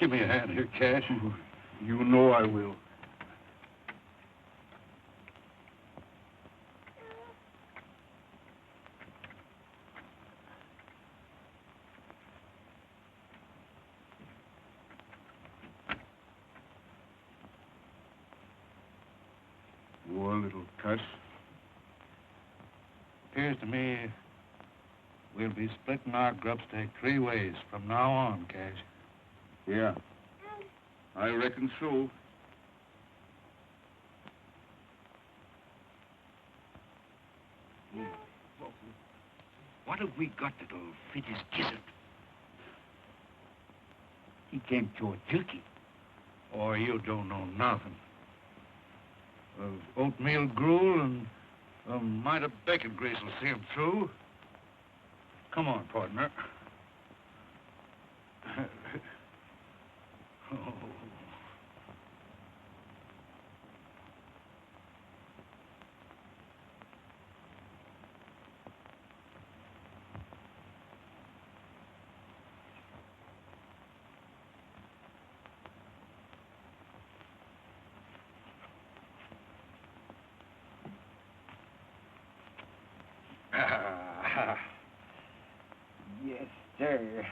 Give me a hand here, Cash. You know I will. Poor little cuss. Appears to me we'll be splitting our grub stake 3 ways from now on, Cash. Yeah. I reckon so. What have we got that'll fit his gizzard? He can't chew a turkey. Or you don't know nothing. Oatmeal gruel and a mite of bacon grease will see him through. Come on, partner. Oh. Yes, sir.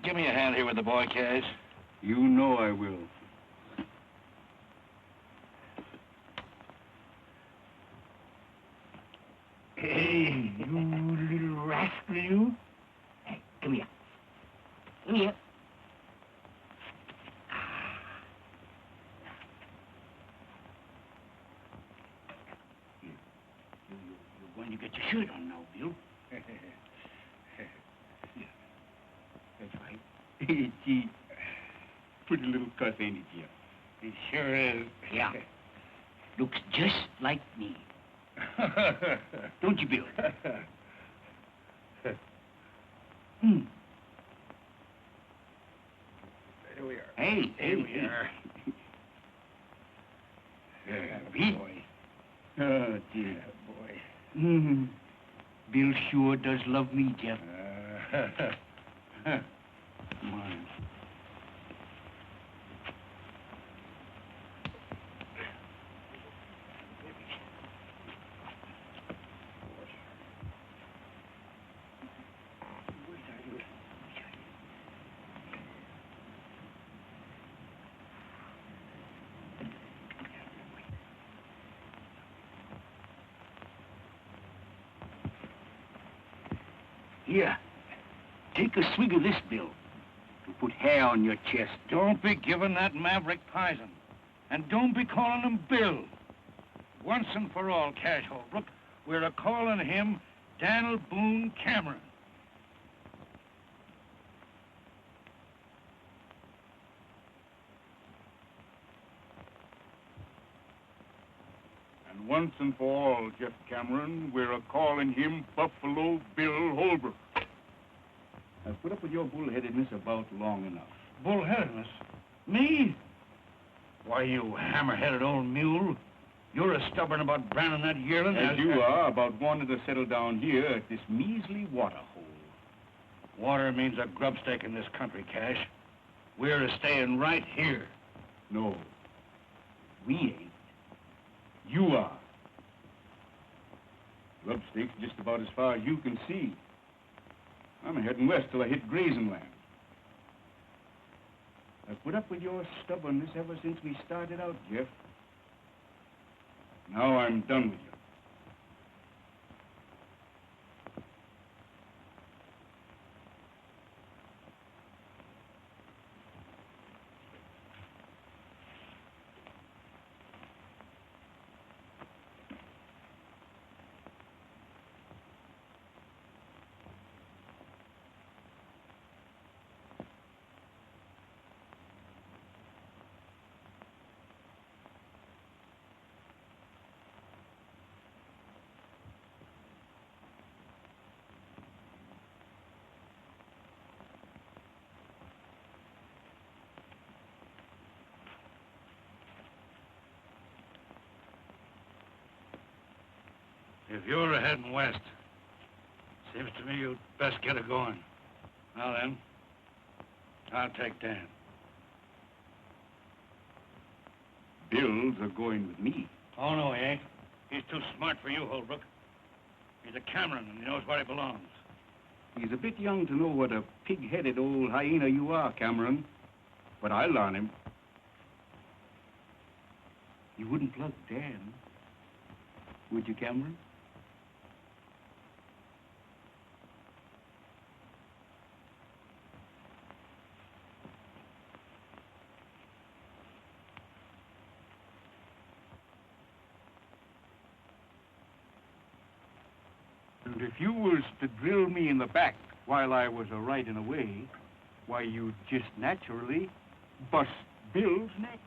Give me a hand here with the boy, Cash. You know I will. Hey, you little rascal, you. Hey, come here. Come here. You're going to get your shirt on now, Bill. That's right. Gee, pretty little cuss, ain't it, Jim? He sure is. Yeah. Looks just like me. Don't you, Bill? Hmm. Here we are. Hey, Here we are. Pete. Boy. Oh, dear. Boy. Mm. Bill sure does love me, Jeff. Come on. Here, take a swig of this, Bill, to put hair on your chest. Don't be giving that maverick poison. And don't be calling him Bill. Once and for all, Cash Holbrook, we're a-calling him Daniel Boone Cameron. And once and for all, Jeff Cameron, we're a-calling him Buffalo Bill Holbrook. I've put up with your bullheadedness about long enough. Bullheadedness? Me? Why, you hammer-headed old mule. You're as stubborn about branding that yearling As you are about wanting to settle down here at this measly water hole. Water means a grub stake in this country, Cash. We're a-staying right here. No, we ain't. You are. Grub stake's just about as far as you can see. I'm heading west till I hit grazing land. I've put up with your stubbornness ever since we started out, Jeff. Now I'm done with you. If you're heading west, seems to me you'd best get it going. Now then, I'll take Dan. Bill's a going with me. Oh, no, he ain't. He's too smart for you, Holbrook. He's a Cameron, and he knows where he belongs. He's a bit young to know what a pig-headed old hyena you are, Cameron. But I'll learn him. You wouldn't plug Dan, would you, Cameron? And if you was to drill me in the back while I was a-riding away, why, you'd just naturally bust Bill's neck.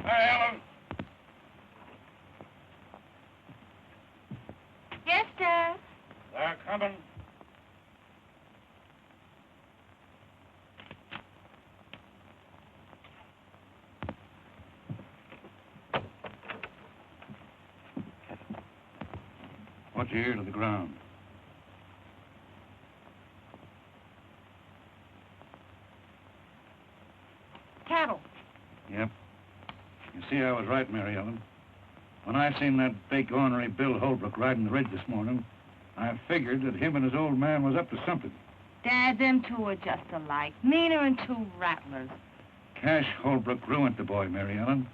Hey, Ellen. Yes, Dad. They're coming. Watch your ear to the ground. Cattle. Yep. You see, I was right, Mary Ellen. When I seen that big ornery Bill Holbrook riding the ridge this morning, I figured that him and his old man was up to something. Dad, them two are just alike. Meaner than two rattlers. Cash Holbrook ruined the boy, Mary Ellen.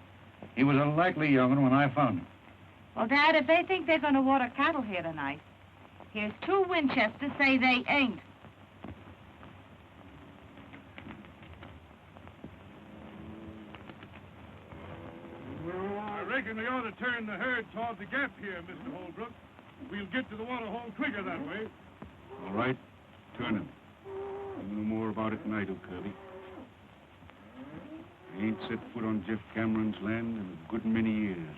He was a likely young'un when I found him. Well, Dad, if they think they're going to water cattle here tonight, here's two Winchesters say they ain't. I reckon we ought to turn the herd toward the gap here, Mr. Holbrook. We'll get to the water hole quicker that way. All right, turn him. You'll know more about it than I do, Kirby. I ain't set foot on Jeff Cameron's land in a good many years.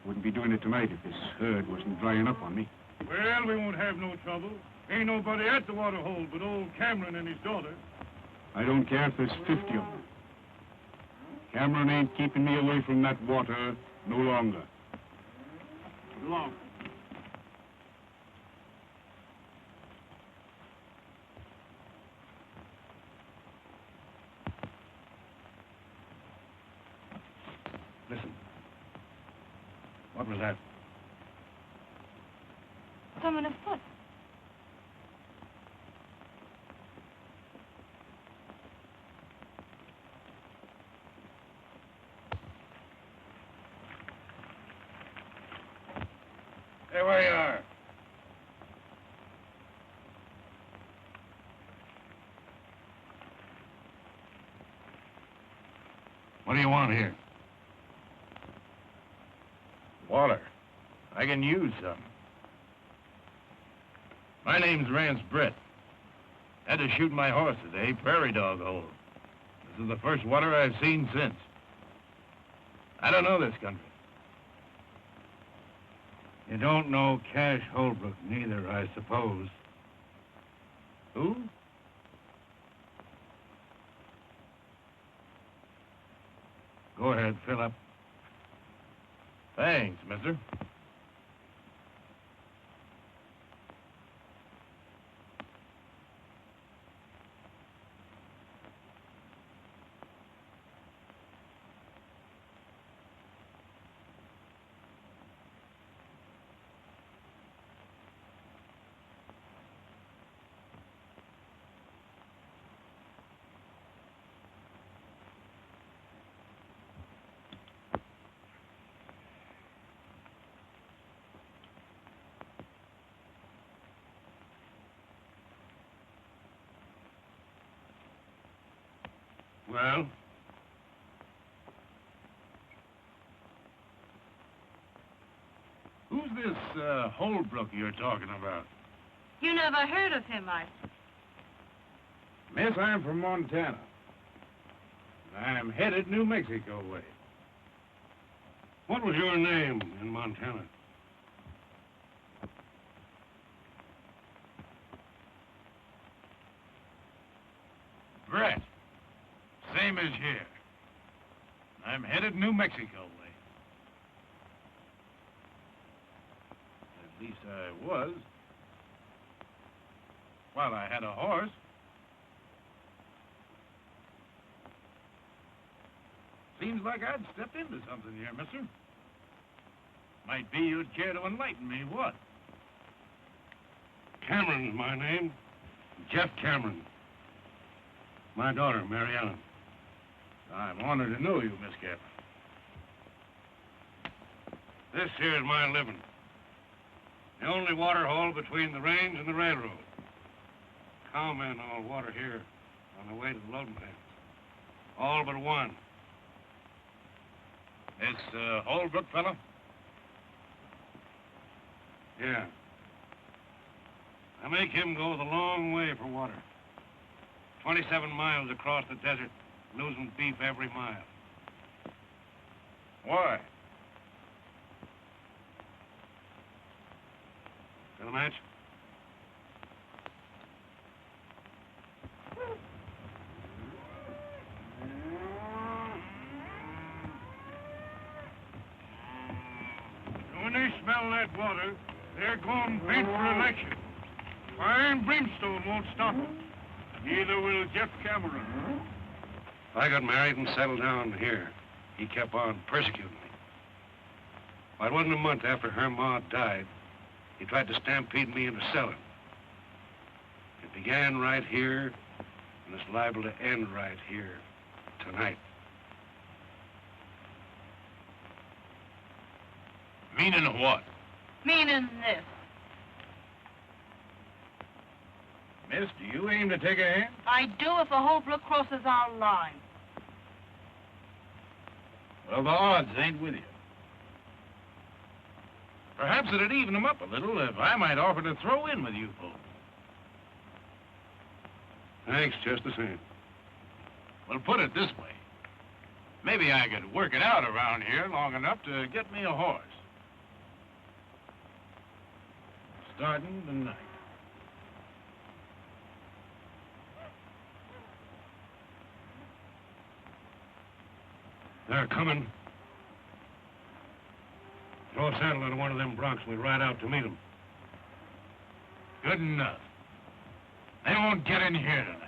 Wouldn't be doing it tonight if this herd wasn't drying up on me. Well, we won't have no trouble. Ain't nobody at the water hole but old Cameron and his daughter. I don't care if there's 50 of them. Cameron ain't keeping me away from that water no longer. Long. Listen. What was that? Someone afoot. Hey, where you are? What do you want here? Water. I can use some. My name's Rance Brett. Had to shoot my horse today, prairie dog hole. This is the first water I've seen since. I don't know this country. You don't know Cash Holbrook neither, I suppose. Who? Go ahead, fill up. Thanks, mister. Well? Who's this Holbrook you're talking about? You never heard of him, I... Miss, I'm from Montana. I'm headed New Mexico way. What was your name in Montana? Brett. Same as here. I'm headed New Mexico way. At least I was. While I had a horse. Seems like I'd stepped into something here, mister. Might be you'd care to enlighten me, what? Cameron's my name. Jeff Cameron. My daughter, Mary Ellen. I'm honored to know you, Miss Cameron. This here's my living. The only water hole between the range and the railroad. Cowmen all water here on the way to the loading pens. All but one. This Holbrook fellow? Yeah. I make him go the long way for water. 27 miles across the desert, losing beef every mile. Why? Got a match? When they smell that water, they're going bent for election. Fire and brimstone won't stop them. Neither will Jeff Cameron. I got married and settled down here. He kept on persecuting me. Well, it wasn't a month after her ma died. He tried to stampede me into selling. It began right here, and it's liable to end right here, tonight. Meaning what? Meaning this. Miss, do you aim to take a hand? I do if a Holbrook crosses our line. Well, the odds ain't with you. Perhaps it'd even them up a little if I might offer to throw in with you folks. Thanks, just the same. Well, put it this way. Maybe I could work it out around here long enough to get me a horse. Starting tonight. They're coming. Throw a saddle on one of them broncs and we ride out to meet them. Good enough. They won't get in here tonight.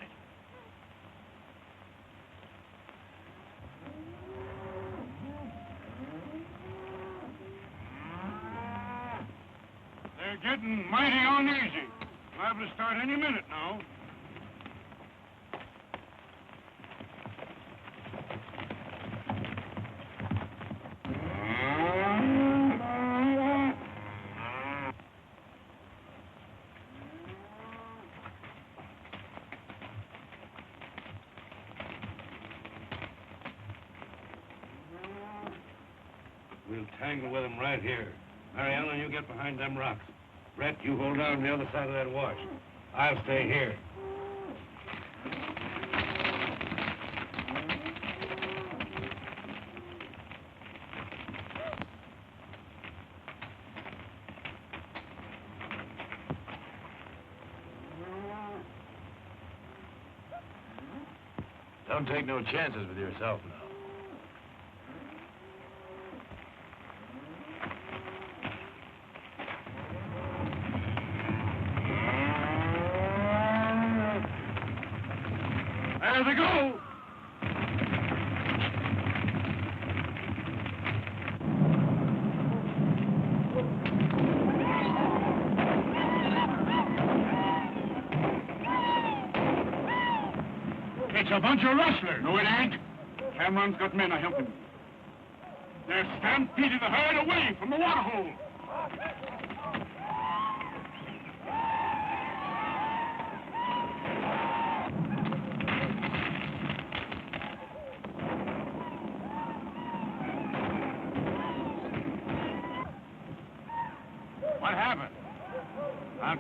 They're getting mighty uneasy. Liable to start any minute now. We'll tangle with them right here. Mary Ellen, you get behind them rocks. Brett, you hold down the other side of that wash. I'll stay here. Don't take no chances with yourself now. There they go! It's a bunch of rustlers. No, it ain't. Cameron's got men to help him. They're stampeding the herd away from the water hole.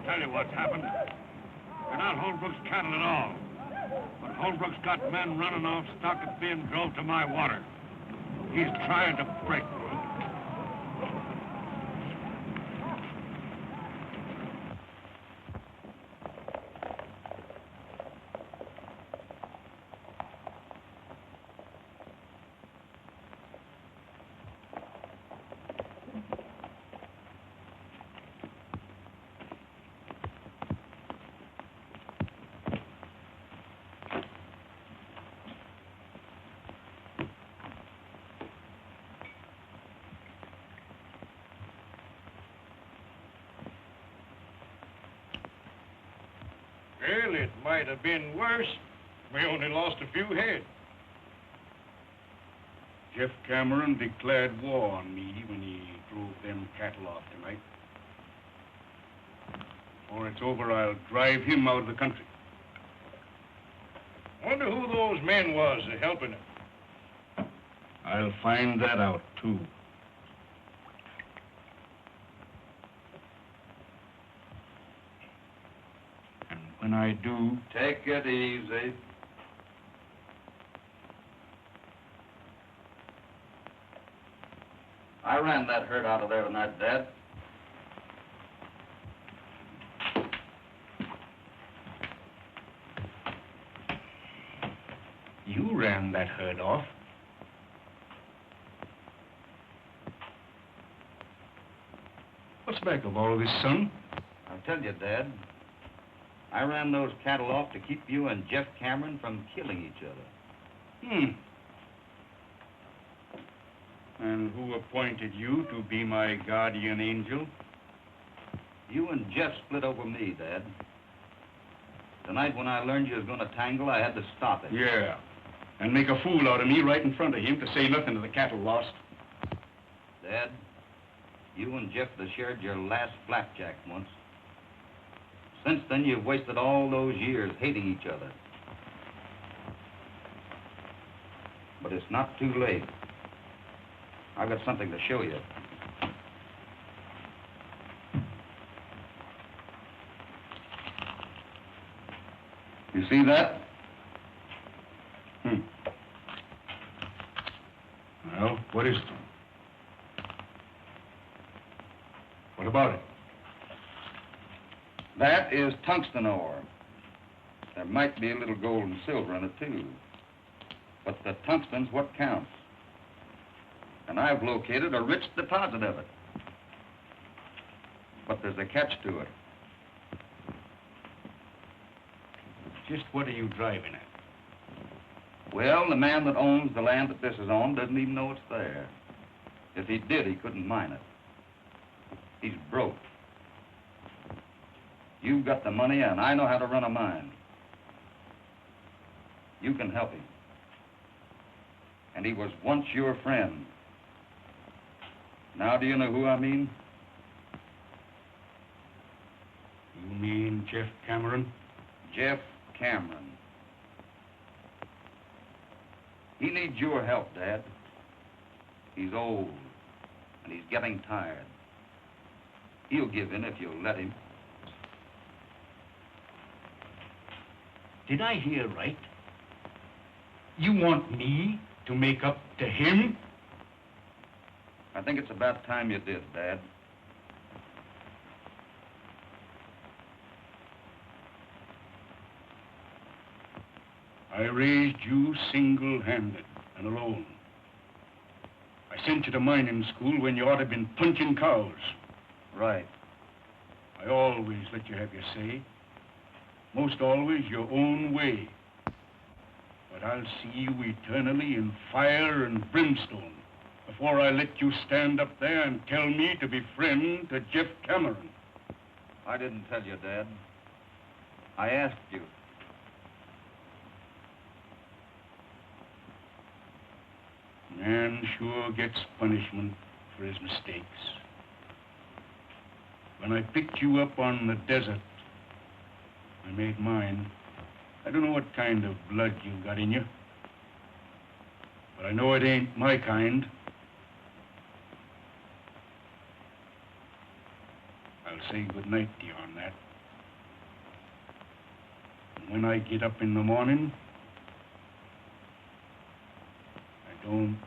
tell you what's happened. You're not Holbrook's cattle at all. But Holbrook's got men running off stock that's being drove to my water. He's trying to break me. Well, it might have been worse. We only lost a few head. Jeff Cameron declared war on me when he drove them cattle off tonight. Before it's over, I'll drive him out of the country. Wonder who those men was helping him. I'll find that out, too. And when I do... Take it easy. I ran that herd out of there tonight, Dad. You ran that herd off. What's back of all this, son? I'll tell you, Dad. I ran those cattle off to keep you and Jeff Cameron from killing each other. And who appointed you to be my guardian angel? You and Jeff split over me, Dad. Tonight when I learned you was going to tangle, I had to stop it. Yeah. And make a fool out of me right in front of him, to say nothing of the cattle lost. Dad, you and Jeff shared your last blackjack once. Since then, you've wasted all those years hating each other. But it's not too late. I've got something to show you. You see that? Well, what is it? What about it? That is tungsten ore. There might be a little gold and silver in it, too. But the tungsten's what counts. And I've located a rich deposit of it. But there's a catch to it. Just what are you driving at? Well, the man that owns the land that this is on doesn't even know it's there. If he did, he couldn't mine it. He's broke. You've got the money, and I know how to run a mine. You can help him. And he was once your friend. Now do you know who I mean? You mean Jeff Cameron? Jeff Cameron. He needs your help, Dad. He's old, and he's getting tired. He'll give in if you'll let him. Did I hear right? You want me to make up to him? I think it's about time you did, Dad. I raised you single-handed and alone. I sent you to mining school when you ought to have been punching cows. Right. I always let you have your say. Most always your own way. But I'll see you eternally in fire and brimstone before I let you stand up there and tell me to be friend to Jeff Cameron. I didn't tell you, Dad. I asked you. Man sure gets punishment for his mistakes. When I picked you up on the desert, I made mine. I don't know what kind of blood you've got in you, but I know it ain't my kind. I'll say goodnight to you on that. when I get up in the morning, I don't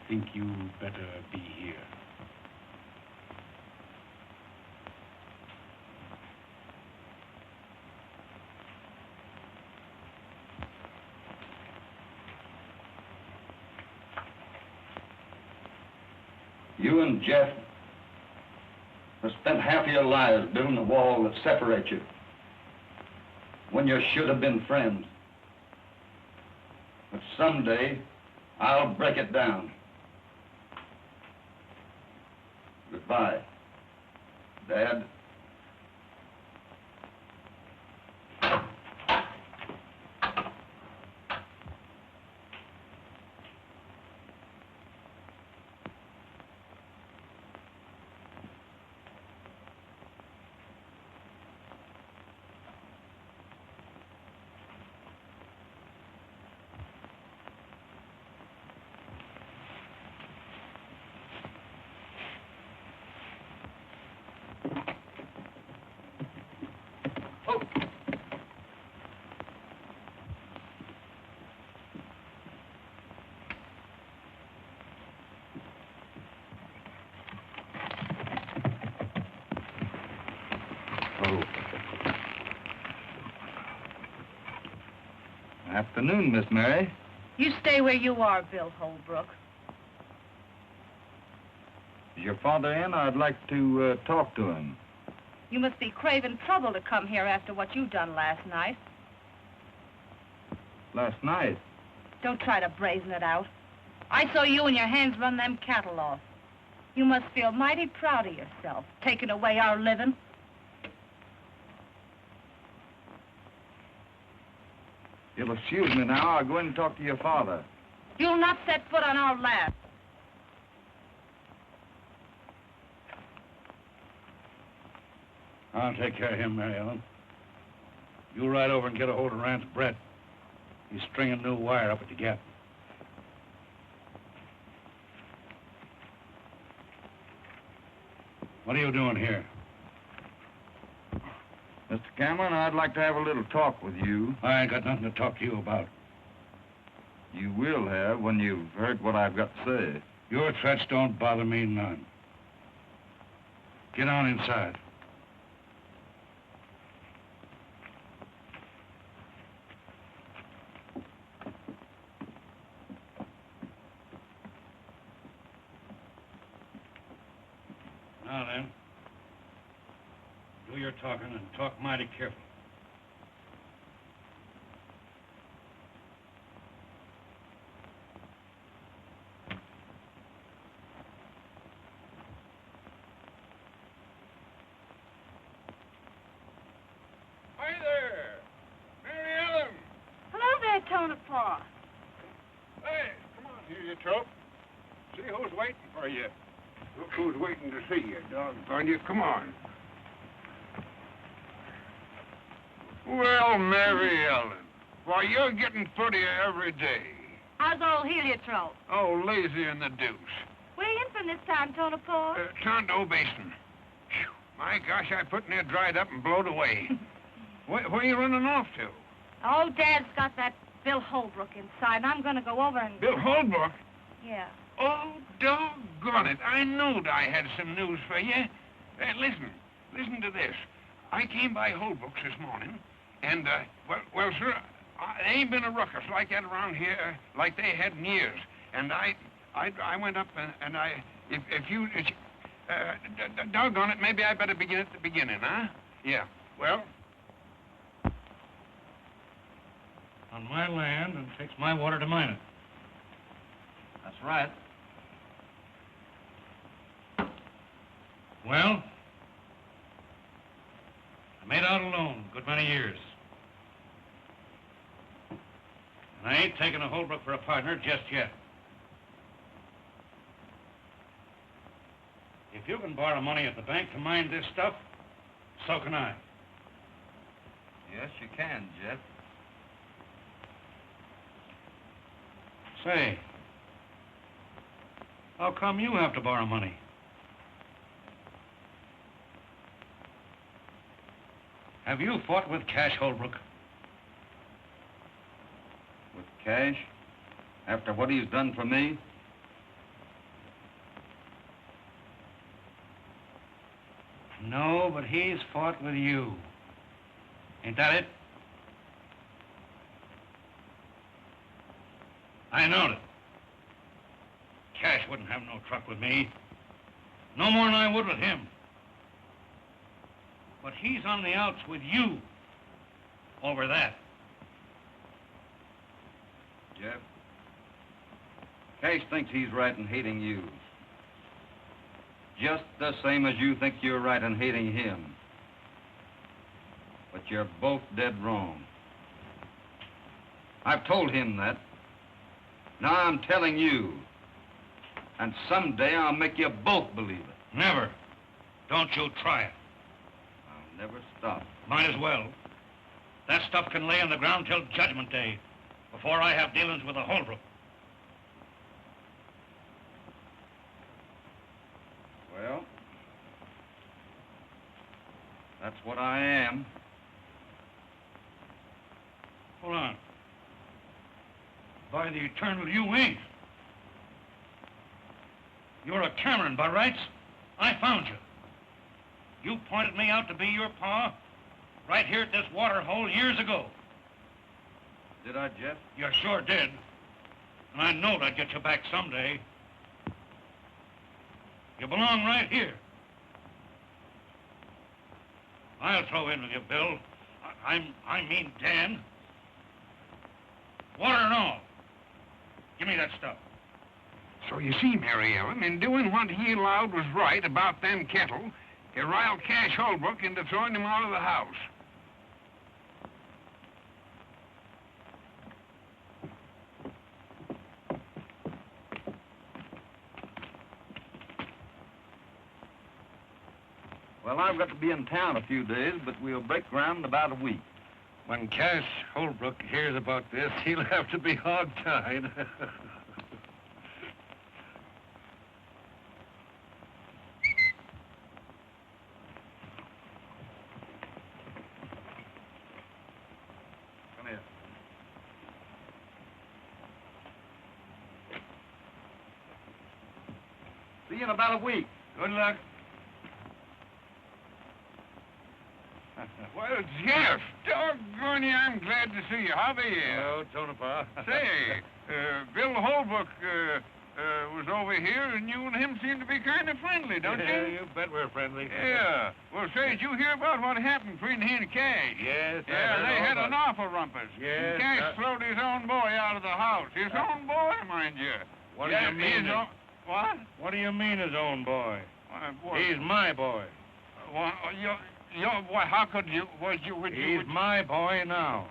think you better be here. You and Jeff have spent half of your lives building a wall that separates you when you should have been friends. But someday, I'll break it down. Goodbye, Dad. Afternoon, Miss Mary. You stay where you are, Bill Holbrook. Is your father in? I'd like to talk to him. You must be craving trouble to come here after what you done last night. Last night? Don't try to brazen it out. I saw you and your hands run them cattle off. You must feel mighty proud of yourself, taking away our living. You'll excuse me now. I'll go in and talk to your father. You'll not set foot on our land. I'll take care of him, Mary Ellen. You ride over and get a hold of Rance Brett. He's stringing new wire up at the gap. What are you doing here? Mr. Cameron, I'd like to have a little talk with you. I ain't got nothing to talk to you about. You will have when you've heard what I've got to say. Your threats don't bother me none. Get on inside. Now then, do your talking and talk mighty careful. Hi there, Mary Ellen. Hello there, Tonopah. Hey, come on here, you trope. See who's waiting for you. Look who's waiting to see you, doggone you. Come on. Well, Mary Ellen, why, you're getting prettier every day. How's old heliotrope? Oh, lazy in the deuce. Where you in from this time, Tonopah? Tondo Basin. Phew, my gosh, I put near dried up and blowed away. Where you running off to? Oh, Dad's got that Bill Holbrook inside, and I'm going to go over and... Bill Holbrook? Yeah. Oh, doggone it. I knowed I had some news for you. Listen to this. I came by Holbrook's this morning, and, well, sir, there ain't been a ruckus like that around here like they had in years. And I went up and doggone it, maybe I better begin at the beginning, huh? Yeah, well... On my land, and takes my water to mine it. That's right. Well, I made out alone a good many years. And I ain't taking a Holbrook for a partner just yet. If you can borrow money at the bank to mine this stuff, so can I. Yes, you can, Jeff. Say, how come you have to borrow money? Have you fought with Cash Holbrook? Cash, after what he's done for me? No, but he's fought with you. Ain't that it? I knowed it. Cash wouldn't have no truck with me. No more than I would with him. But he's on the outs with you over that. Jeff, Cash thinks he's right in hating you. Just the same as you think you're right in hating him. But you're both dead wrong. I've told him that. Now I'm telling you. And someday I'll make you both believe it. Never. Don't you try it. I'll never stop. Might as well. That stuff can lay on the ground till Judgment Day, before I have dealings with the Holbrook. Well, that's what I am. Hold on. By the eternal, you ain't. You're a Cameron, by rights. I found you. You pointed me out to be your pa right here at this water hole years ago. Did I, Jeff? You sure did. And I knowed I'd get you back someday. You belong right here. I'll throw in with you, Bill. I mean Dan. Water and all. Give me that stuff. So you see, Mary Ellen, in doing what he allowed was right about them cattle, he riled Cash Holbrook into throwing him out of the house. Well, I've got to be in town a few days, but we'll break ground in about a week. When Cash Holbrook hears about this, he'll have to be hog-tied. Come here. See you in about a week. Good luck. Well, Jeff, doggone you, I'm glad to see you. How are you? Oh, Tonopah. Say, Bill Holbrook was over here, and you and him seem to be kind of friendly, don't Yeah, you? you bet we're friendly. Yeah. Well, say, did you hear about what happened between he and Cash? Yes, I Yeah, heard they all had about an awful rumpus. Yes, Cash throwed his own boy out of the house. His own boy, mind you. What Yeah, do you mean? his own- What? What do you mean his own boy? What? He's my boy. Well, what, how could you, would you... He's my boy now.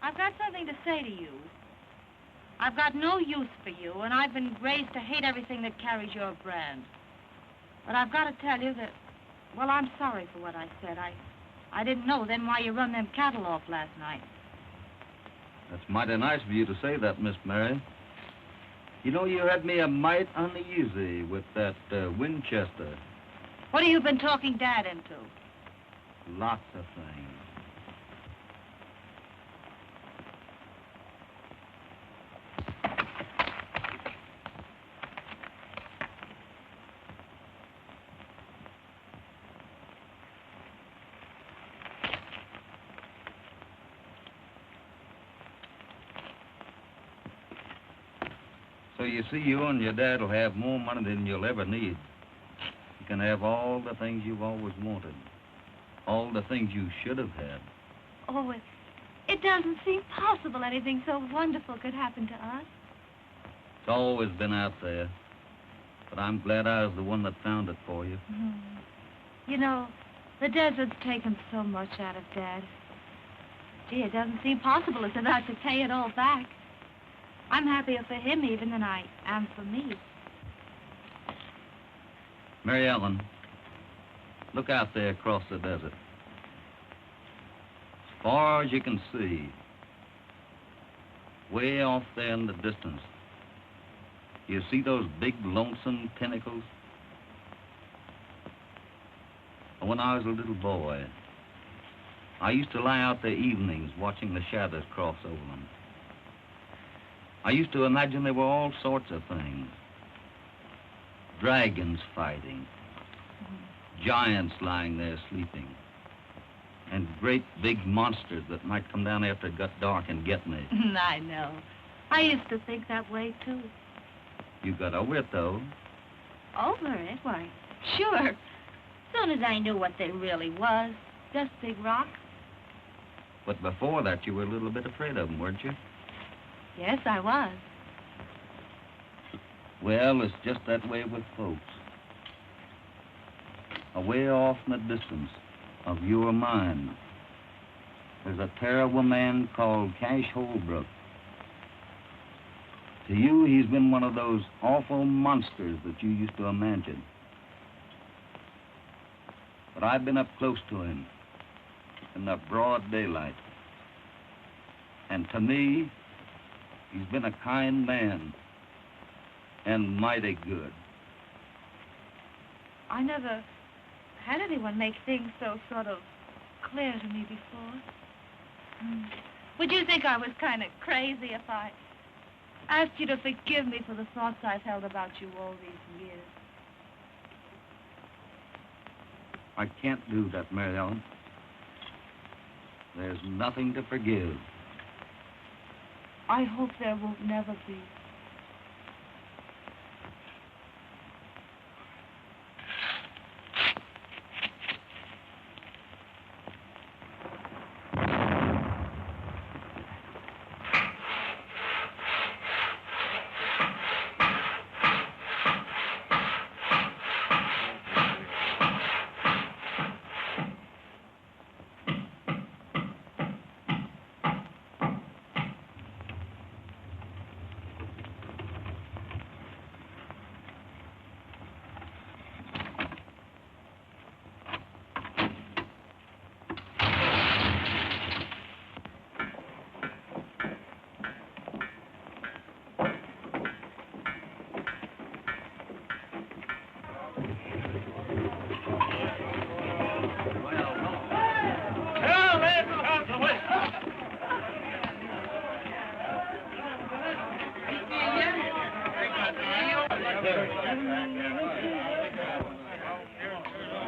I've got something to say to you. I've got no use for you, and I've been raised to hate everything that carries your brand. But I've got to tell you that, well, I'm sorry for what I said. I didn't know then why you run them cattle off last night. That's mighty nice of you to say that, Miss Mary. You know, you had me a mite uneasy with that Winchester. What have you been talking Dad into? Lots of things. So you see, you and your dad will have more money than you'll ever need. You can have all the things you've always wanted. All the things you should have had. Oh, it doesn't seem possible anything so wonderful could happen to us. It's always been out there. But I'm glad I was the one that found it for you. You know, the desert's taken so much out of Dad. Gee, it doesn't seem possible as if I could pay it all back. I'm happier for him even than I am for me. Mary Ellen, look out there across the desert. far as you can see, way off there in the distance, you see those big lonesome tentacles? When I was a little boy, I used to lie out there evenings watching the shadows cross over them. I used to imagine there were all sorts of things. Dragons fighting, giants lying there sleeping, and great big monsters that might come down after it got dark and get me. I know. I used to think that way, too. You got over it, though. Over it? Why, sure. Soon as I knew what they really was. Just big rocks. But before that, you were a little bit afraid of them, weren't you? Yes, I was. Well, it's just that way with folks. Away off in the distance of your mind, there's a terrible man called Cash Holbrook. To you, he's been one of those awful monsters that you used to imagine. But I've been up close to him in the broad daylight. And to me, he's been a kind man and mighty good. I never had anyone make things so sort of clear to me before. Would you think I was kind of crazy if I asked you to forgive me for the thoughts I've held about you all these years? I can't do that, Mary Ellen. There's nothing to forgive. I hope there won't never be.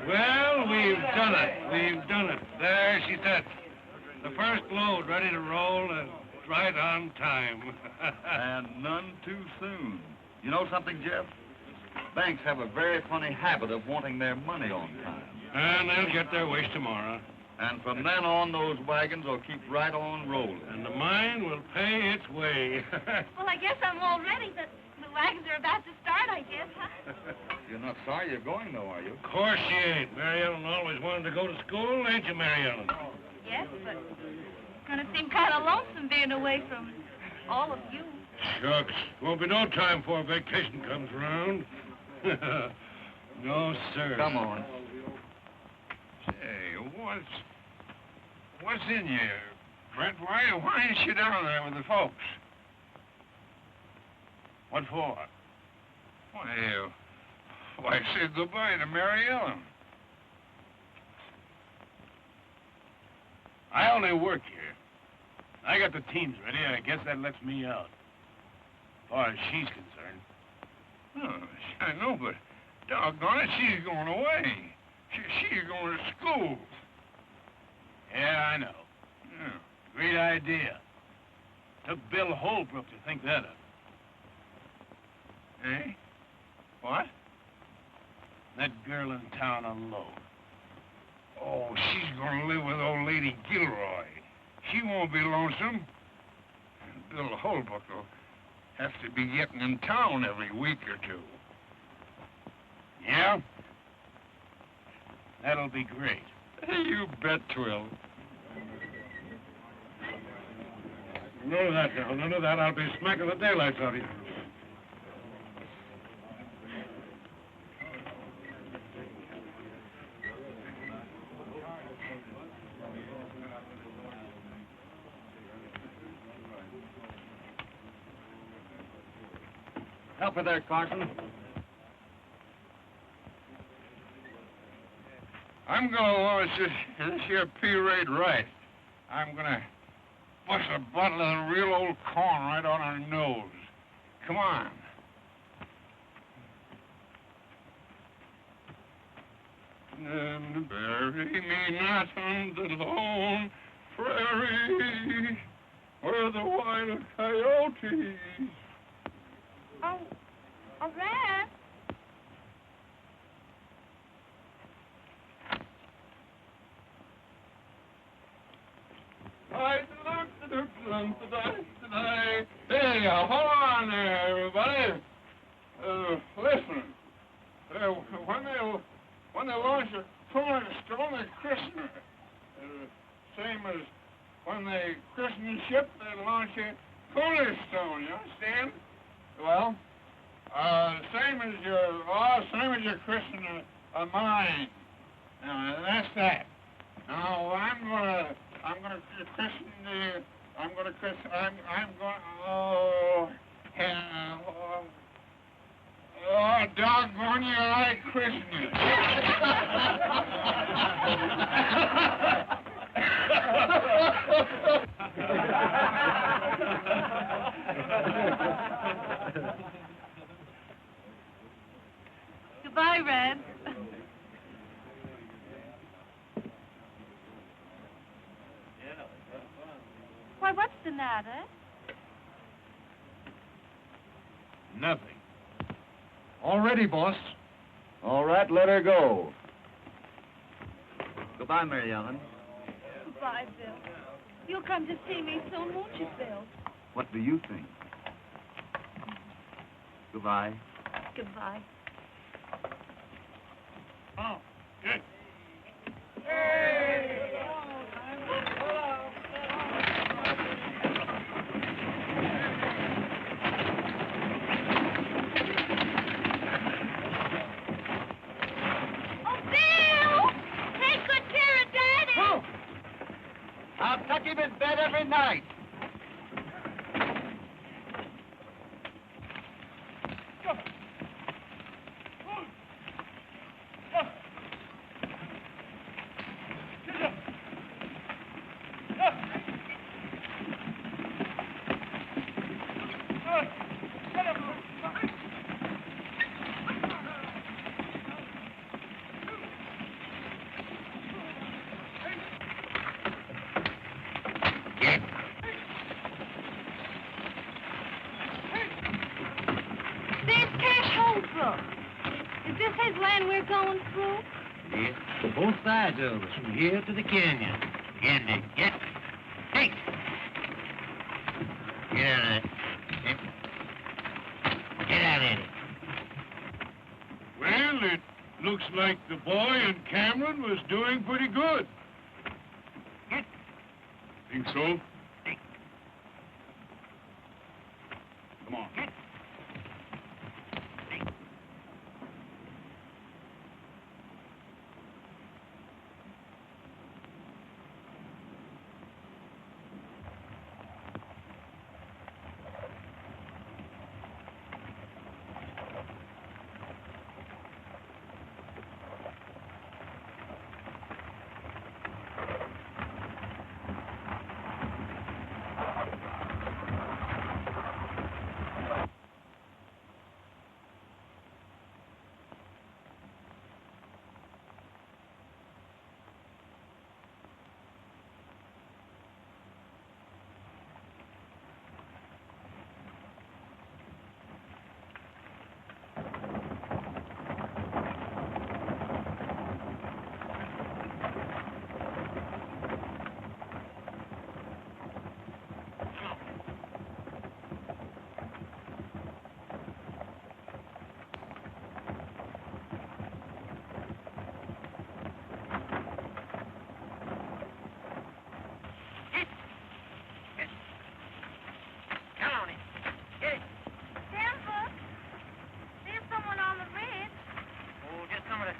Well, we've done it. We've done it. There she sits. The first load ready to roll and right on time. And none too soon. You know something, Jeff? Banks have a very funny habit of wanting their money on time. And they'll get their wish tomorrow. And from then on, those wagons will keep right on rolling. And the mine will pay its way. Well, I guess I'm all ready. The wagons are about to start, I guess, huh? You're not sorry you're going, though, are you? Of course she ain't. Mary Ellen always wanted to go to school, ain't you, Mary Ellen? Yes, but it's going to seem kind of lonesome being away from all of you. Shucks. Won't be no time before vacation comes around. No, sir. Come on. Say, what's in you, Brent? Why ain't you down there with the folks? What for? Why, say goodbye to Mary Ellen. I only work here. I got the teams ready. I guess that lets me out. As far as she's concerned. Oh, I know, but doggone it, she's going away. She's going to school. Yeah, I know. Yeah. Great idea. Took Bill Holbrook to think that up. Eh? What? That girl in town alone. Oh, she's going to live with old Lady Gilroy. She won't be lonesome. And Bill Holbrook will have to be getting in town every week or two. Yeah? That'll be great. You bet, Twill. None of that, now. None of that. I'll be smacking the daylights out of you. Help her there, Carson. I'm gonna launch this here P-Raid right. I'm gonna bust a bottle of the real old corn right on her nose. Come on. And bury me not on the lone prairie where the wild coyotes. Oh, Red. Hey, hold on there, everybody. Listen. When they launch a cornerstone, they christen it. Same as when they christen a ship, they launch a cornerstone. You understand? Well, same as your christen a mine. That's that. Now I'm gonna christen the. Oh, doggone you, I christen it. Goodbye, Red. Why, what's the matter? Nothing. All ready, boss. All right, let her go. Goodbye, Mary Ellen. Goodbye, Bill. You'll come to see me soon, won't you, Bill? What do you think? Goodbye. Goodbye. Oh, good. I'll tuck him in bed every night. Is this his land we're going through? Yes, both sides of us, from here to the canyon. Andy, get. Hey! Get out of it. Get out of it. Well, it looks like the boy and Cameron was doing pretty good. Think so? Come on.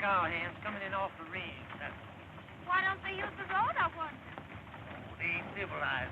Cowhands coming in off the ridge. Why don't they use the road, I wonder? They ain't civilized.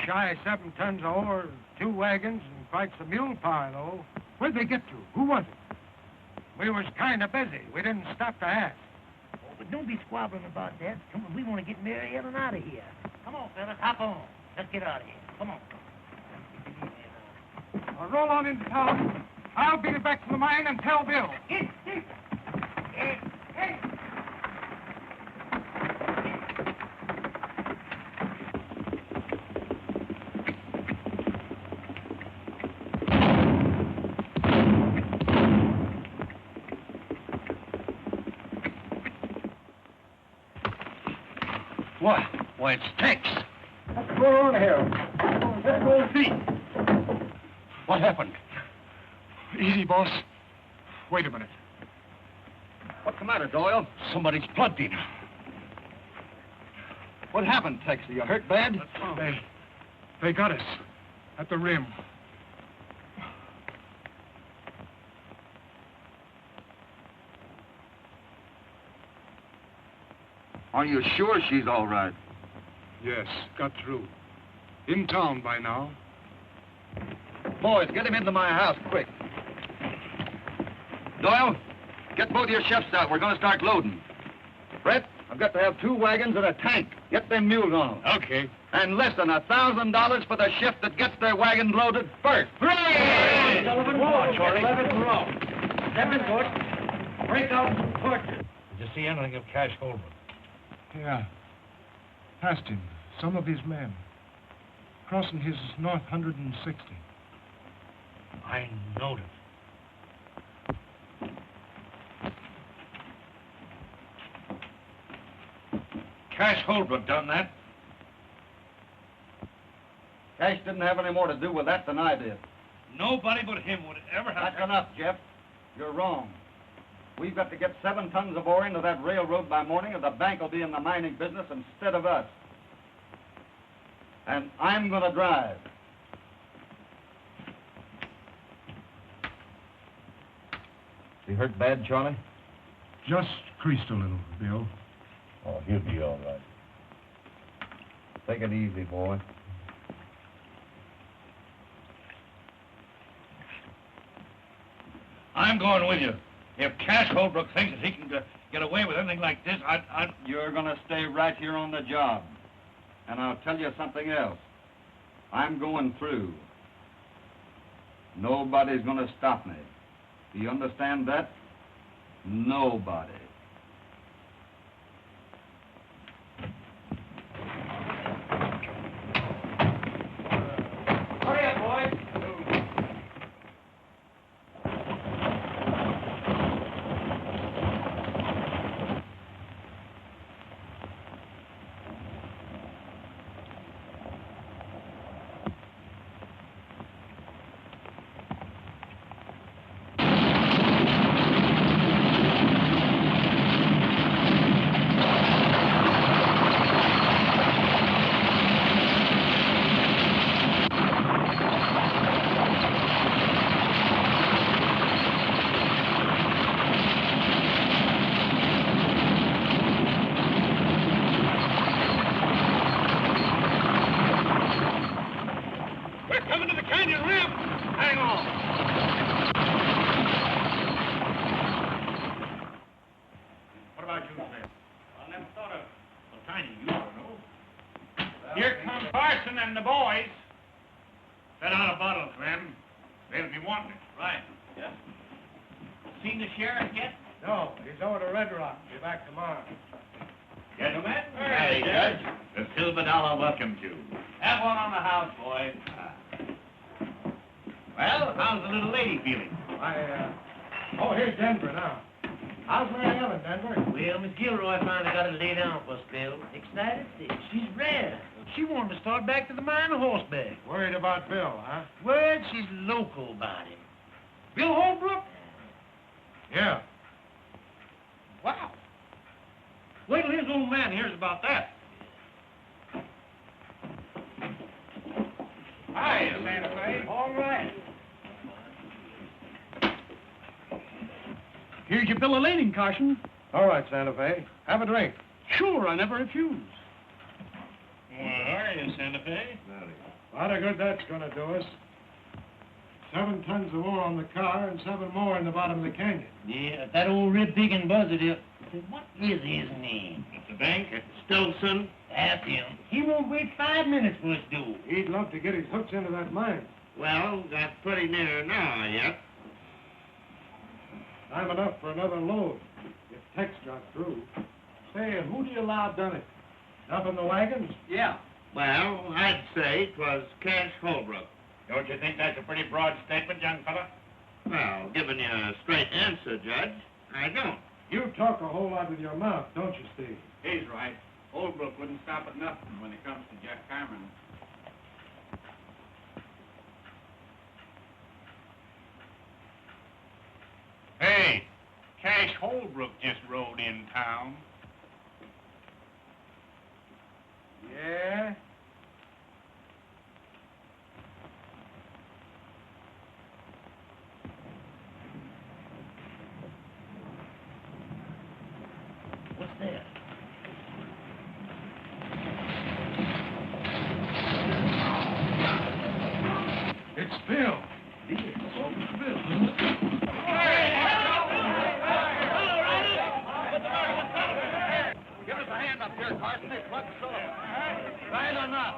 shy of 7 tons of ore, 2 wagons, and quite some mule power, though. Where'd they get to? Who was it? We was kind of busy. We didn't stop to ask. Oh, but don't be squabbling about that. Come on, we want to get Mary Ellen out of here. Come on, fellas, hop on. Let's get out of here. Come on. Well, roll on into town. I'll beat it back to the mine and tell Bill. Hey. What? Why, it's Tex. What's going on here? Let's go and see. What happened? Easy, boss. Wait a minute. What's the matter, Doyle? Somebody's plugged in. What happened, Tex? Are you hurt bad? They got us at the rim. Are you sure she's all right? Yes, got through. In town by now. Boys, get him into my house, quick. Doyle, get both your chefs out. We're going to start loading. Brett, I've got to have 2 wagons and a tank. Get them mules on them. Okay. And less than $1,000 for the shift that gets their wagon loaded first. Hey! Sullivan, watch, Charlie. 11 row. Step in, Butch. Break out some torches. Did you see anything of Cash Holbrook? Yeah. Past him. Some of his men. Crossing his north 160. I knowed it. Cash Holbrook done that? Cash didn't have any more to do with that than I did. Nobody but him would ever have... That's enough, Jeff. You're wrong. We've got to get 7 tons of ore into that railroad by morning, or the bank will be in the mining business instead of us. And I'm going to drive. He hurt bad, Charlie? Just creased a little, Bill. Oh, he'll be all right. Take it easy, boy. I'm going with you. If Cash Holbrook thinks that he can get away with anything like this, I'd... You're going to stay right here on the job. And I'll tell you something else. I'm going through. Nobody's going to stop me. Do you understand that? Nobody. Hurry up, boys. Here come Parson and the boys. Set out a bottle, Clem. They'll be wanting it. Right. Yeah. Seen the sheriff yet? No, he's over to Red Rock. Be back tomorrow. Gentlemen. Howdy, Judge. The Silver Dollar welcomes you. Have one on the house, boy. Well, how's the little lady feeling? Oh, here's Denver now. How's Mary Ellen, Denver? Well, Miss Gilroy finally got it laid down for us, Bill. Excited? She's red. She wanted to start back to the mine on horseback. Worried about Bill, huh? Word, she's local about him. Bill Holbrook? Yeah. Wow. Wait till his old man hears about that. Hi, Santa Fe. All right. Here's your bill of lading, Carson. All right, Santa Fe. Have a drink. Sure, I never refuse. Well, are you, Santa Fe? lot of good that's going to do us. 7 tons of ore on the car and 7 more in the bottom of the canyon. Yeah, that old rib digging buzzard here. What is his name? The bank? Stolson. That's him. He won't wait 5 minutes for us to do. He'd love to get his hooks into that mine. Well, that's pretty near now yet. Time enough for another load, if Tex got through. Say, who do you allow done it? Up in the wagons? Yeah. Well, I'd say 'twas Cash Holbrook. Don't you think that's a pretty broad statement, young fella? Well, giving you a straight answer, Judge, I don't. You talk a whole lot with your mouth, don't you, Steve? He's right. Holbrook wouldn't stop at nothing when it comes to Jack Cameron. Hey, Cash Holbrook just rode in town. Yeah? What's that? It's Bill. Give us a hand up here, Carson. They plugged us off. Right or not?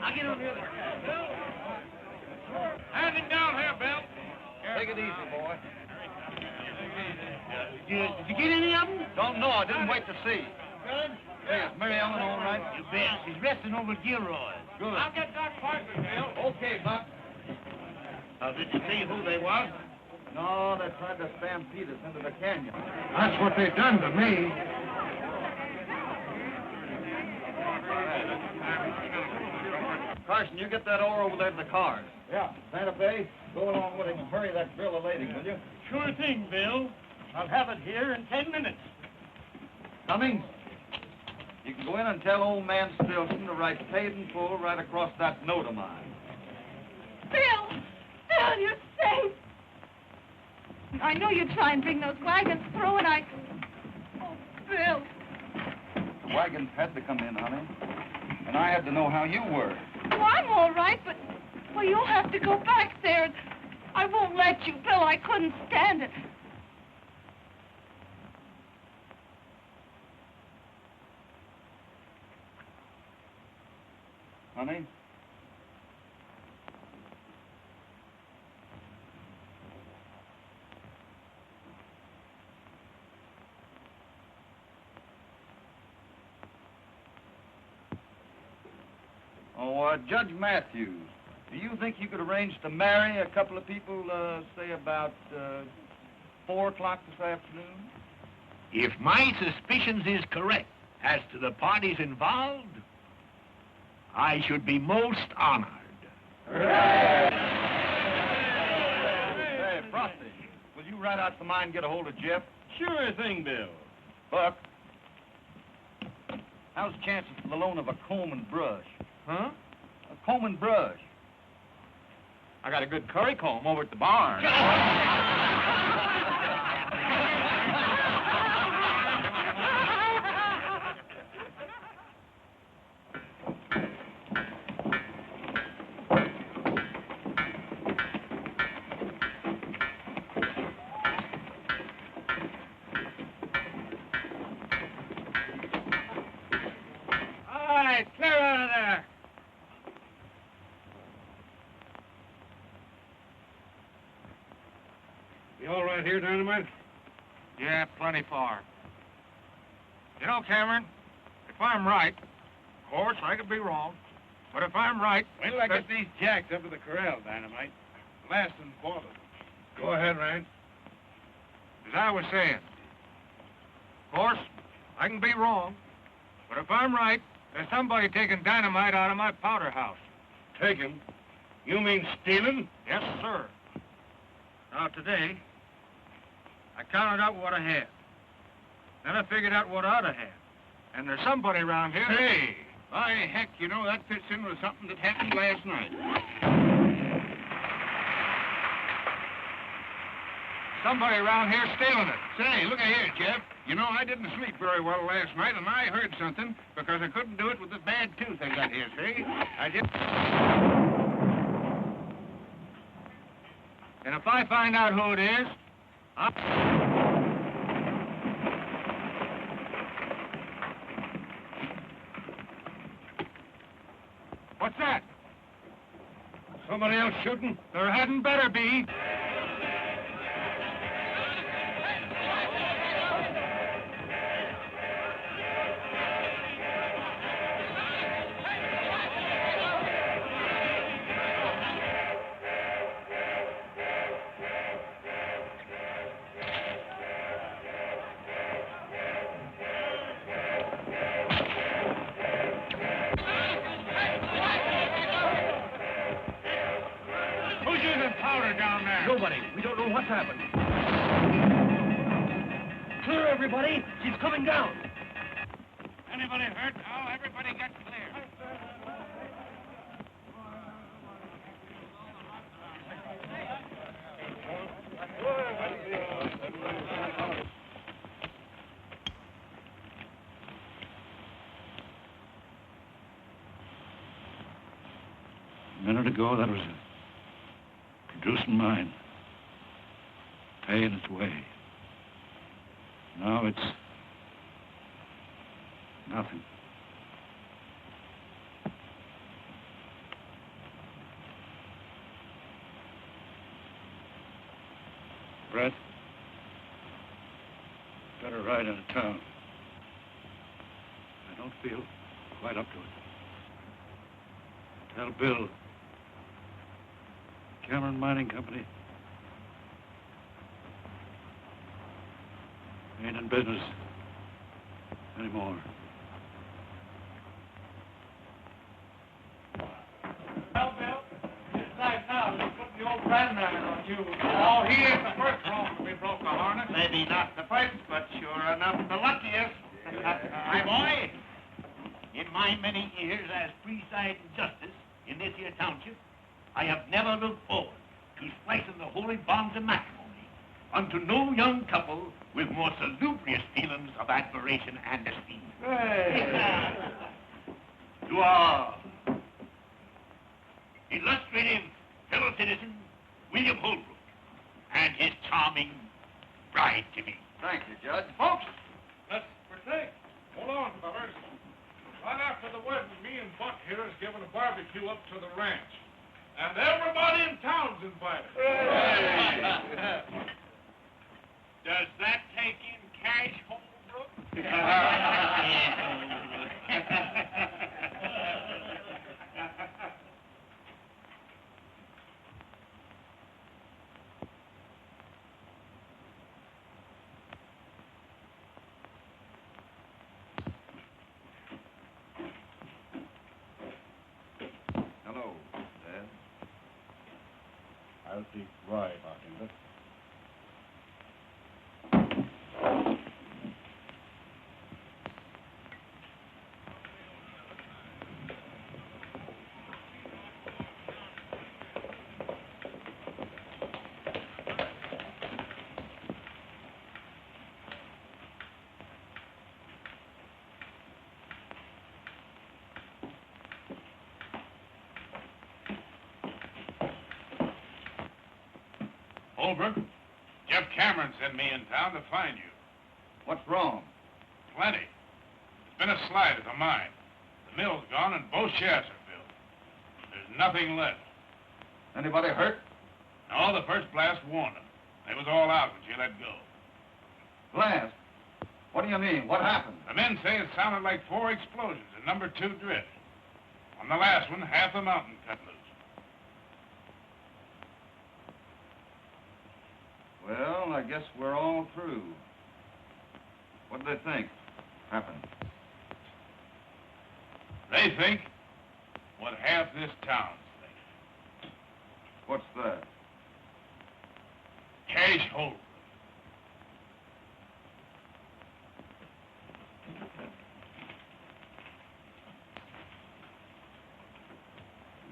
I'll get on the other. Hand him down here, Bill. Take it easy, boy. Did you get any of them? Don't know. I didn't wait to see. Good. Hey, is Mary Ellen all right? You bet. She's resting over at Gilroy's. Good. I'll get Doc Parker, Bill. Okay, Buck. Did you see who they was? No, they tried to stampede us into the canyon. That's what they done to me. Carson, you get that ore over there to the cars. Yeah. Santa Fe, go along with him and hurry that drill of lading, will you? Sure thing, Bill. I'll have it here in 10 minutes. Cummings, you can go in and tell old man Stilson to write paid in full right across that note of mine. Bill! Bill, you're safe! I know you'd try and bring those wagons through, and Oh, Bill! The wagons had to come in, honey. And I had to know how you were. Oh, I'm all right, but... Well, you'll have to go back there, and I won't let you, Bill. I couldn't stand it. Honey? Oh, Judge Matthews, do you think you could arrange to marry a couple of people, say about 4 o'clock this afternoon? If my suspicions is correct as to the parties involved, I should be most honored. Hey, Frosty, will you ride out to the mine and get a hold of Jeff? Sure thing, Bill. Buck, how's the chances for the loan of a comb and brush? Huh? A comb and brush. I got a good curry comb over at the barn. All right, clear out of there. You all right here, Dynamite? Yeah, plenty far. You know, Cameron, if I'm right, of course, I could be wrong, but if I'm right... Wait till I get these jacks up to the corral, Dynamite. Last and bothered. Go ahead, Ryan. As I was saying, of course, I can be wrong, but if I'm right, there's somebody taking dynamite out of my powder house. Taken? You mean stealing? Yes, sir. Now, today, I counted out what I had. Then I figured out what I ought to have. And there's somebody around here... Hey, by heck, you know, that fits in with something that happened last night. Somebody around here stealing it. Say, look here, Jeff. You know, I didn't sleep very well last night, and I heard something because I couldn't do it with the bad tooth I got here, see? I just... And if I find out who it is, What's that? Somebody else shooting? There hadn't better be. Who's using powder down there? Nobody. We don't know what's happened. Clear, everybody. She's coming down. Anybody hurt? No, everybody get clear. A minute ago, that was a producing mine, paying its way. Now it's nothing. Brett, better ride into town. I don't feel quite up to it. Tell Bill, Cameron Mining Company ain't in business anymore. Well, Bill, it's night now. They put the old brand on you. Oh, he ain't the first rope we broke a harness. Maybe not the first, but sure enough the luckiest. My boy, in my many years as presiding justice in this here township, I have never looked forward to splicing the holy bonds of matrimony unto no young couple with more salubrious feelings of admiration and esteem. To our illustrative fellow citizen, William Holbrook, and his charming bride-to-be. Thank you, Judge. Folks, let's partake. Hold on, fellas. Right after the wedding, me and Buck here is giving a barbecue up to the ranch. And everybody in town's invited. Does that take in cash, Holbrook? Hello, Dad. I'll take rye, bartender. Holbrook, Jeff Cameron sent me in town to find you. What's wrong? Plenty. There's been a slide at the mine. The mill's gone and both shafts are filled. There's nothing left. Anybody hurt? No, the first blast warned them. They was all out when she let go. Blast? What do you mean? What happened? The men say it sounded like 4 explosions at number 2 drift. On the last one, half the mountain cut loose. Well, I guess we're all through. What do they think happened? They think what half this town thinks. What's that? Cash Holbrook.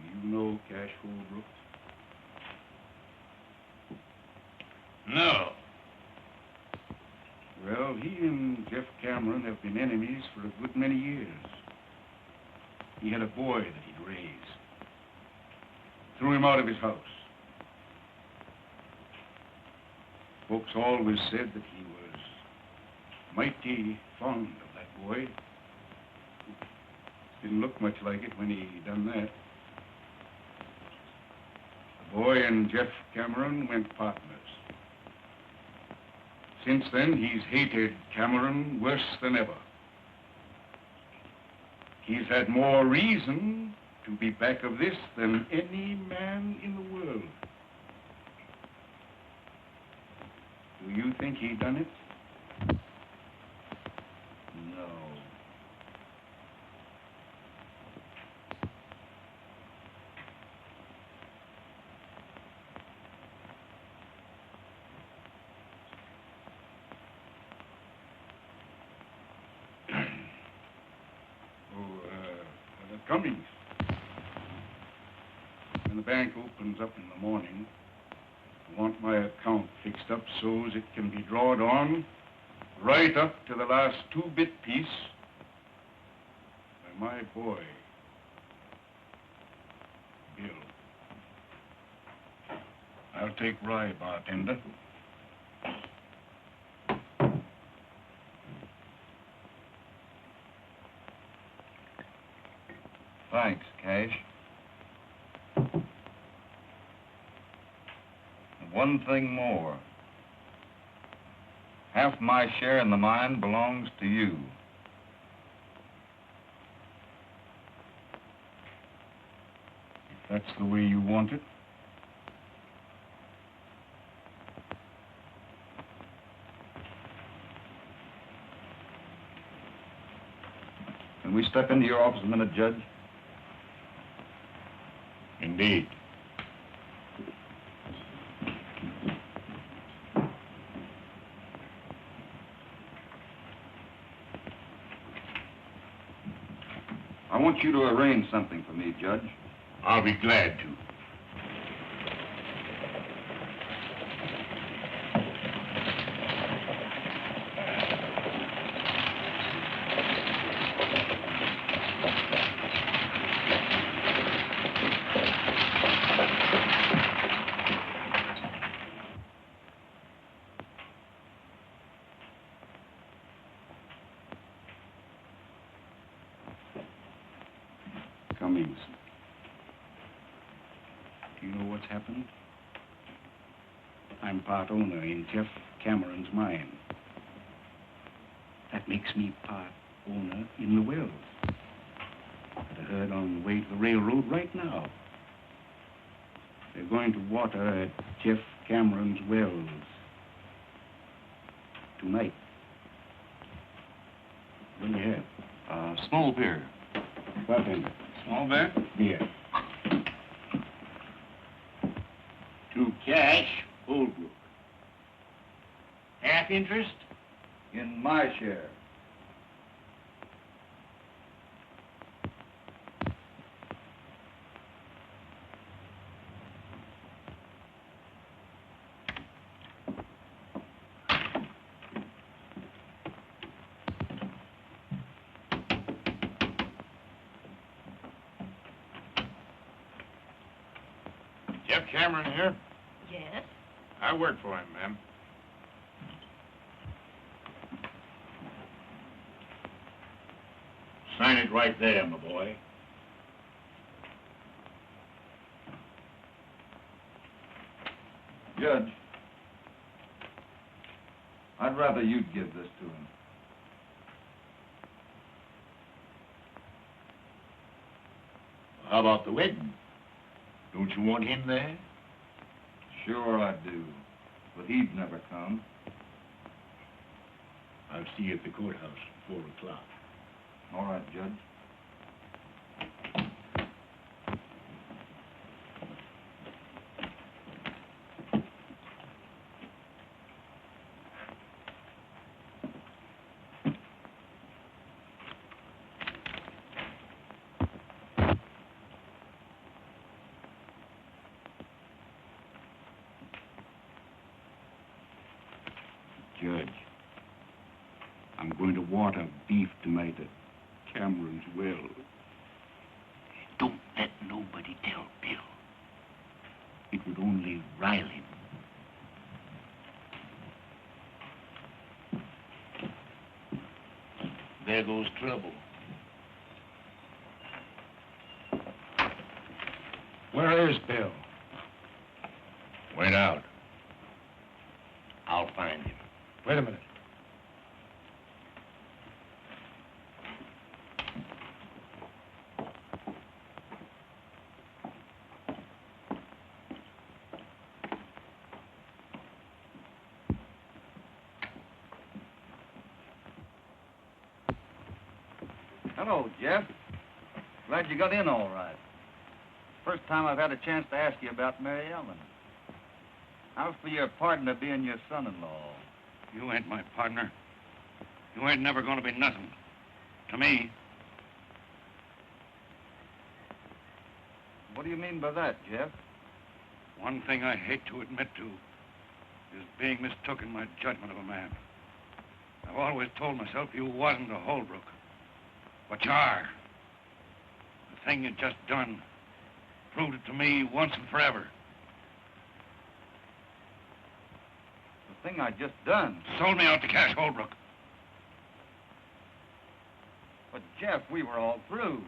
You know Cash Holbrook? No. Well, he and and Jeff Cameron have been enemies for a good many years. He had a boy that he'd raised. Threw him out of his house. Folks always said that he was mighty fond of that boy. Didn't look much like it when he done that. The boy and Jeff Cameron went partners. Since then, he's hated Cameron worse than ever. He's had more reason to be back of this than any man in the world. Do you think he done it? No. Cummings. When the bank opens up in the morning, I want my account fixed up so as it can be drawed on right up to the last 2-bit piece by my boy, Bill. I'll take rye, bartender. Thanks, Cash. One thing more. Half my share in the mine belongs to you. If that's the way you want it. Can we step into your office a minute, Judge? Indeed. I want you to arrange something for me, Judge. I'll be glad to. Cummings. Do you know what's happened? I'm part owner in Jeff Cameron's mine. That makes me part owner in the wells. Got a herd on the way to the railroad right now. They're going to water at Jeff Cameron's wells tonight. What do you have? Small beer. Bartender. Small beer? Beer. To Cash, Holbrook. Half interest? In my share. Jeff Cameron here. Yes? I work for him, ma'am. Sign it right there, my boy. Judge, I'd rather you'd give this to him. How about the wedding? Don't you want him there? Sure I do, but he'd never come. I'll see you at the courthouse at 4 o'clock. All right, Judge. Judge, I'm We're going to water beef tonight at Cameron's well. Don't let nobody tell Bill. It would only rile him. There goes trouble. Where is Bill? Went out. I'll find him. Wait a minute. Hello, Jeff. Glad you got in all right. First time I've had a chance to ask you about Mary Ellen. How's for your partner being your son-in-law? You ain't my partner. You ain't never going to be nothing. To me. What do you mean by that, Jeff? One thing I hate to admit to is being mistook in my judgment of a man. I've always told myself you wasn't a Holbrook. But you are. The thing you just done proved it to me once and forever. The thing I just done? Sold me out to Cash Holbrook. But, Jeff, we were all through.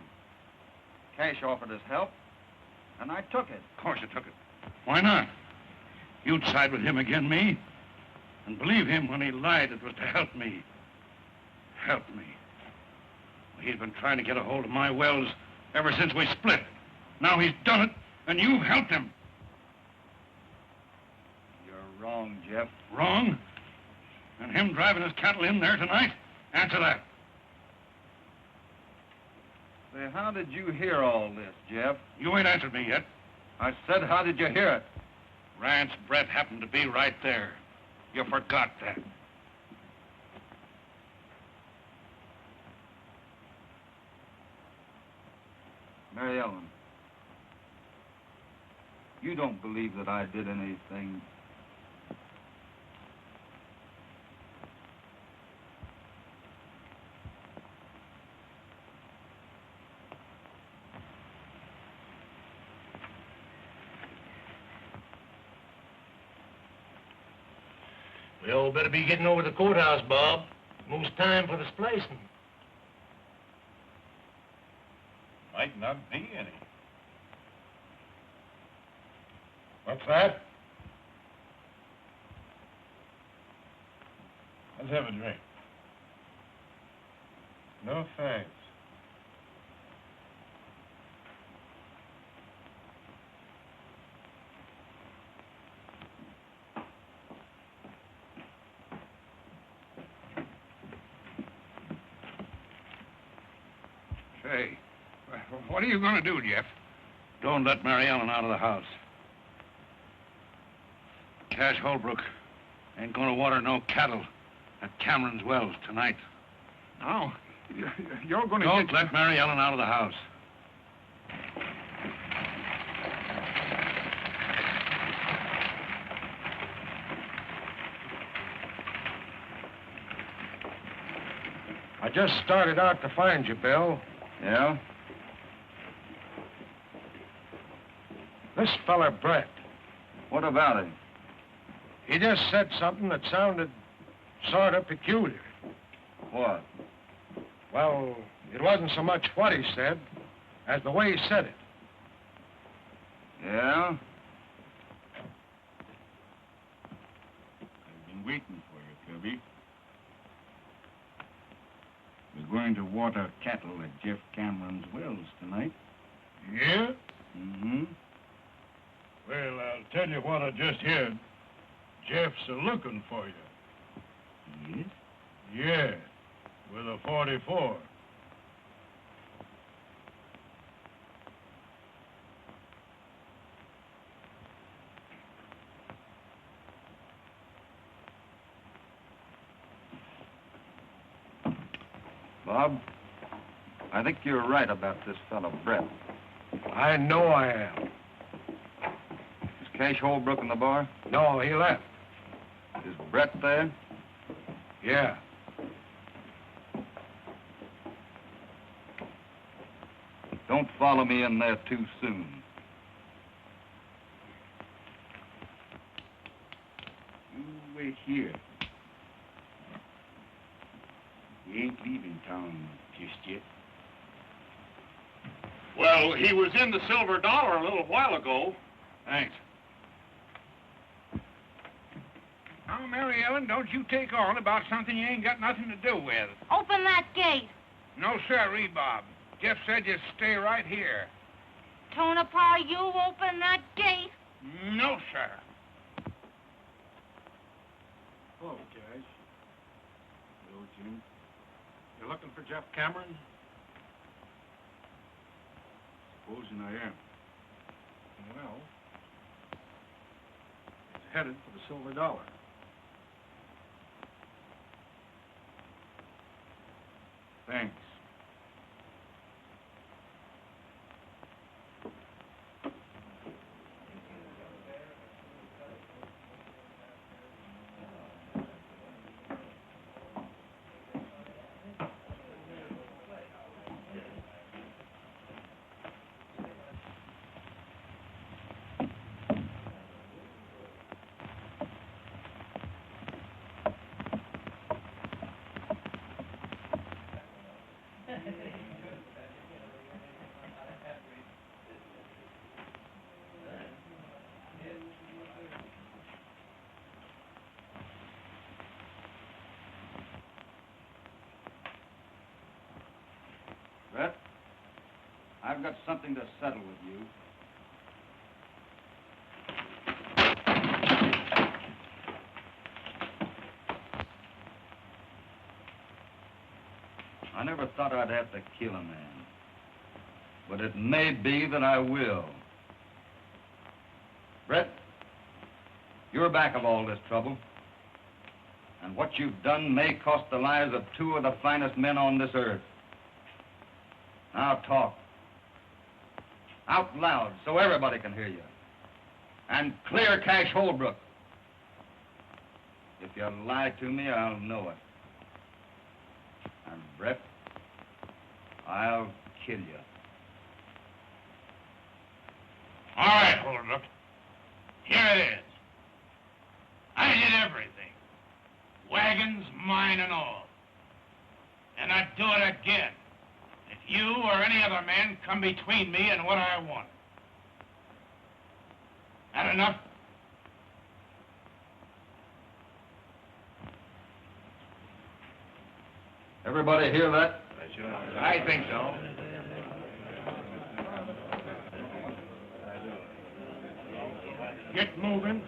Cash offered us help, and I took it. Of course you took it. Why not? You'd side with him again me, and believe him when he lied it was to help me. Help me. He's been trying to get a hold of my wells ever since we split. Now he's done it, and you've helped him. You're wrong, Jeff. Wrong? And him driving his cattle in there tonight? Answer that. Say, how did you hear all this, Jeff? You ain't answered me yet. I said, how did you hear it? Rance Brett happened to be right there. You forgot that. Mary Ellen, you don't believe that I did anything. We all better be getting over to the courthouse, Bob. Most time for the splicing. Might not be any. What's that? Let's have a drink. No thanks. Say, what are you going to do, Jeff? Don't let Mary Ellen out of the house. Cash Holbrook ain't going to water no cattle at Cameron's wells tonight. No, you're going to Don't let Mary Ellen out of the house. I just started out to find you, Bill. Yeah? This fella, Brett. What about him? He just said something that sounded sort of peculiar. What? Well, it wasn't so much what he said as the way he said it. Yeah? I've been waiting for you, Kirby. We're going to water cattle at Jeff Cameron's wells tonight. Yeah? Mm-hmm. Well, I'll tell you what I just heard. Jeff's a-looking for you. Yes? Yeah, with a 44. Bob, I think you're right about this fellow, Brett. I know I am. Is Cash Holbrook in the bar? No, he left. Is Brett there? Yeah. Don't follow me in there too soon. You wait here. We ain't leaving town just yet. Well, he was in the Silver Dollar a little while ago. Thanks. Now, Mary Ellen, don't you take on about something you ain't got nothing to do with. Open that gate. No, sirree, Bob. Jeff said you stay right here. Tonopah, you open that gate. No, sir. Hello, Cash. Hello, Jim. You're looking for Jeff Cameron? Supposing I am. Well, he's headed for the Silver Dollar. Thanks. Brett, I've got something to settle with you. I never thought I'd have to kill a man. But it may be that I will. Brett, you're back of all this trouble. And what you've done may cost the lives of two of the finest men on this earth. Now talk. Out loud so everybody can hear you. And clear Cash Holbrook. If you lie to me, I'll know it. And Brett, I'll kill you. All right, Holbrook. Here it is. I did everything. Wagons, mine and all. And I'd do it again if you or any other man come between me and what I want. That enough? Everybody hear that? I think so. Get moving.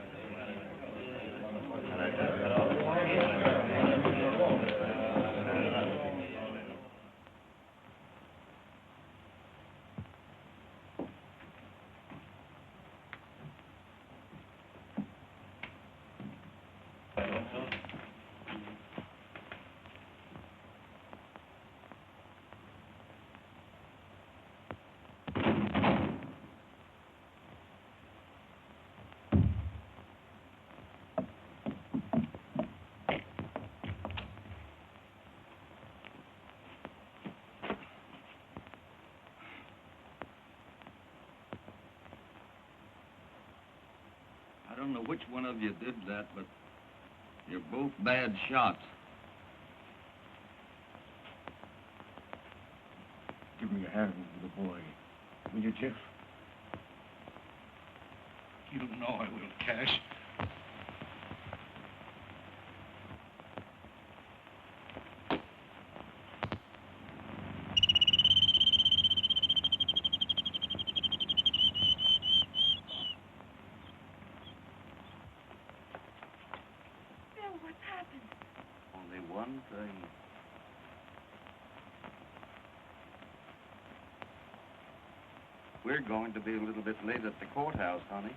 I don't know which one of you did that, but you're both bad shots. Give me a hand with the boy. Will you, Jeff? You know I will, Cash. What's happened? Only one thing. We're going to be a little bit late at the courthouse, honey.